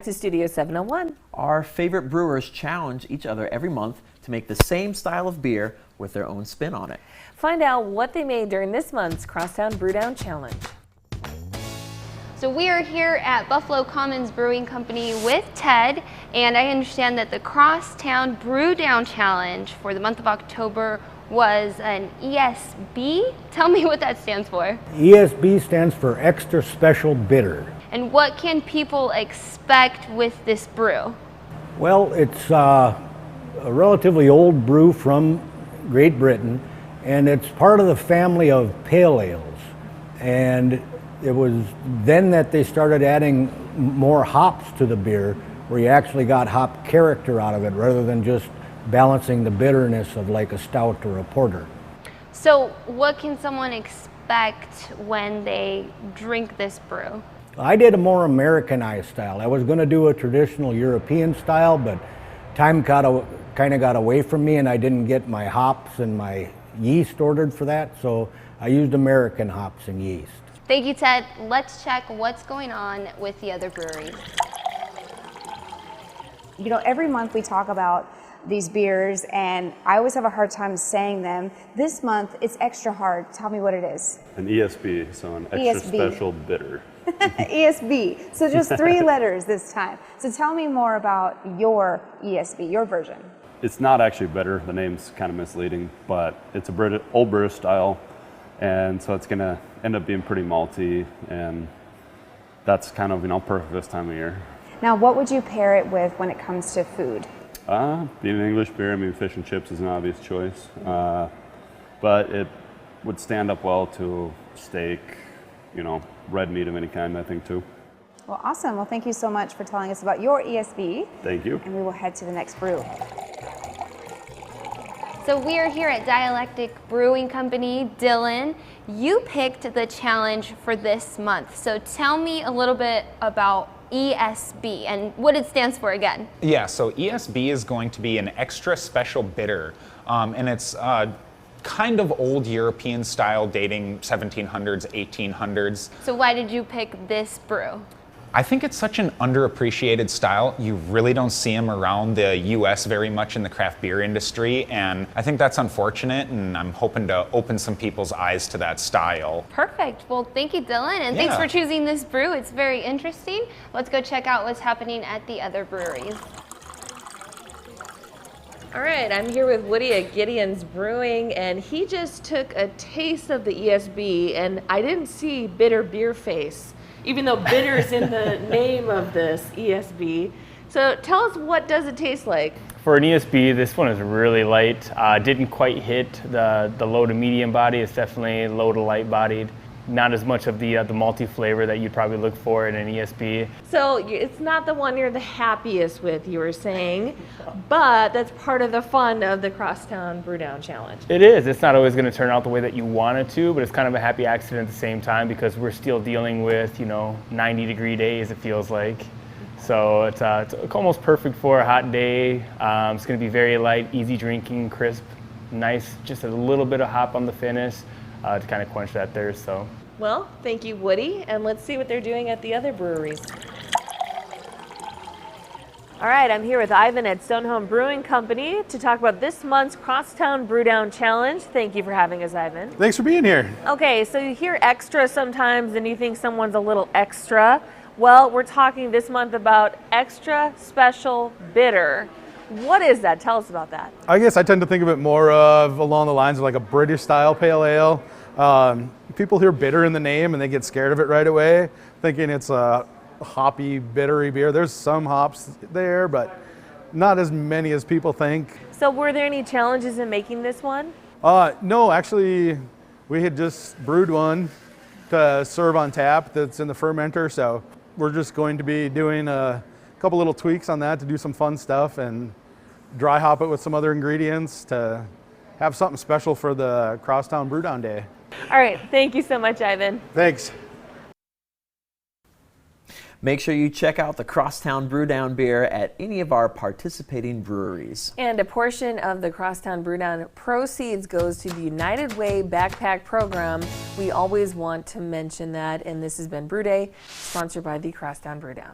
To Studio 701. Our favorite brewers challenge each other every month to make the same style of beer with their own spin on it. Find out what they made during this month's Crosstown Brewdown Challenge. So we are here at Buffalo Commons Brewing Company with Ted, and I understand that the Crosstown Brewdown Challenge for the month of October was an ESB. Tell me what that stands for. ESB stands for Extra Special Bitter. And what can people expect with this brew? Well, it's a relatively old brew from Great Britain, and it's part of the family of pale ales. And it was then that they started adding more hops to the beer, where you actually got hop character out of it rather than just balancing the bitterness of like a stout or a porter. So what can someone expect when they drink this brew? I did a more Americanized style. I was going to do a traditional European style, but time kind of got away from me, and I didn't get my hops and my yeast ordered for that, so I used American hops and yeast. Thank you, Ted. Let's check what's going on with the other breweries. You know, every month we talk about these beers, and I always have a hard time saying them. This month, it's extra hard. Tell me what it is. An ESB, so an extra special bitter. ESB. So just 3 letters this time. So tell me more about your ESB, your version. It's not actually bitter. The name's kind of misleading, but it's a old British style, and so it's going to end up being pretty malty, and that's kind of, perfect this time of year. Now, what would you pair it with when it comes to food? Being an English beer, fish and chips is an obvious choice, but it would stand up well to steak, red meat of any kind, I think, too. Well, awesome. Well, thank you so much for telling us about your ESB. Thank you. And we will head to the next brew. So we are here at Dialectic Brewing Company. Dylan, you picked the challenge for this month. So tell me a little bit about ESB and what it stands for again. Yeah, so ESB is going to be an extra special bitter, and it's kind of old European style, dating 1700s, 1800s. So why did you pick this brew? I think it's such an underappreciated style. You really don't see them around the US very much in the craft beer industry, and I think that's unfortunate, and I'm hoping to open some people's eyes to that style. Perfect. Well, thank you, Dylan, and thanks for choosing this brew. It's very interesting. Let's go check out what's happening at the other breweries. All right, I'm here with Woody at Gideons Brewing, and he just took a taste of the ESB, and I didn't see bitter beer face, even though bitter is in the name of this ESB. So tell us, what does it taste like? For an ESB, this one is really light. Didn't quite hit the low to medium body. It's definitely low to light bodied. Not as much of the malty flavor that you'd probably look for in an ESB. So it's not the one you're the happiest with, you were saying, but that's part of the fun of the Crosstown Brewdown Challenge. It is. It's not always going to turn out the way that you want it to, but it's kind of a happy accident at the same time because we're still dealing with, 90-degree days, it feels like. So it's almost perfect for a hot day. It's going to be very light, easy drinking, crisp, nice, just a little bit of hop on the finish to kind of quench that thirst. So. Well, thank you, Woody, and let's see what they're doing at the other breweries. All right, I'm here with Ivan at Stonehome Brewing Company to talk about this month's Crosstown Brewdown Challenge. Thank you for having us, Ivan. Thanks for being here. Okay, so you hear extra sometimes and you think someone's a little extra. Well, we're talking this month about extra special bitter. What is that? Tell us about that. I guess I tend to think of it more of along the lines of like a British style pale ale. People hear bitter in the name and they get scared of it right away, thinking it's a hoppy, bittery beer. There's some hops there, but not as many as people think. So were there any challenges in making this one? No, actually, we had just brewed one to serve on tap that's in the fermenter, so we're just going to be doing a couple little tweaks on that to do some fun stuff and dry hop it with some other ingredients to have something special for the Crosstown Brewdown Day. All right, thank you so much, Ivan. Thanks. Make sure you check out the Crosstown Brewdown beer at any of our participating breweries. And a portion of the Crosstown Brewdown proceeds goes to the United Way Backpack Program. We always want to mention that, and this has been Brew Day, sponsored by the Crosstown Brewdown.